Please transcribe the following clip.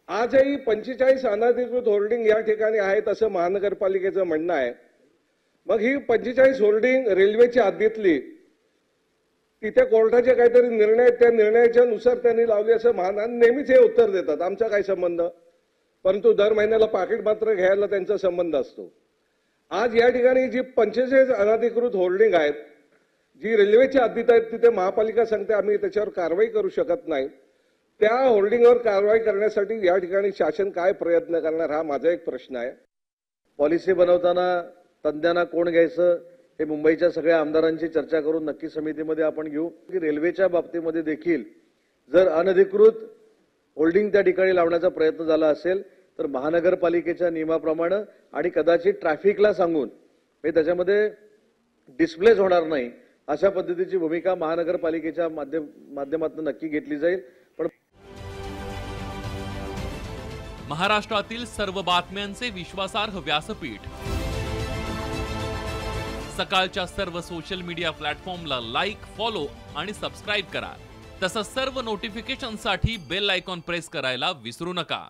आजही 45 अनधिकृत होर्डिंग या ठिकाणी आहेत असं महानगरपालिकेचं म्हणणं आहे। मग ही 45 होर्डिंग रेल्वेच्या हद्दीतली तिथे कोर्टाचे काहीतरी निर्णय त्या निर्णयाच्या नुसार त्यांनी लावली असं नेहमीच हे उत्तर देतात, आमचा काय संबंध। परंतु दर महिन्याला पाकिट मात्र घ्यायला त्यांचा संबंध असतो। आज या ठिकाणी जी 45 अनधिकृत होर्डिंग आहेत जी रेल्वेच्या हद्दीत आहेत तिथे महापालिका सांगते आम्ही त्याच्यावर कारवाई करू शकत नाही। त्या होर्डिंगवर कारवाई करण्यासाठी या ठिकाणी शासन काय प्रयत्न करणार हा माझा एक प्रश्न आहे। पॉलिसी बनवताना तज्ञांना कोण घ्यायचं हे मुंबईच्या सगळ्या आमदारांची चर्चा करून नक्की समितीमध्ये आपण घेऊ की रेल्वेच्या बाबतीमध्ये देखील जर अनधिकृत होल्डिंग त्या ठिकाणी लावण्याचा प्रयत्न झाला असेल तर महानगरपालिकेच्या नियमाप्रमाणे आणि कदाचित ट्रॅफिकला सांगून हे त्याच्यामध्ये डिस्प्लेस होणार नाही अशा पद्धतीची भूमिका महानगरपालिकेच्या माध्यमातून नक्की घेतली जाईल। पण महाराष्ट्रातील सर्व बातम्यांचे विश्वासार्ह व्यासपीठ सकाळच्या सर्व सोशल मीडिया प्लॅटफॉर्मला लाईक, फॉलो आणि सबस्क्राइब करा। तसंच सर्व नोटिफिकेशनसाठी बेल आयकॉन प्रेस करायला विसरू नका।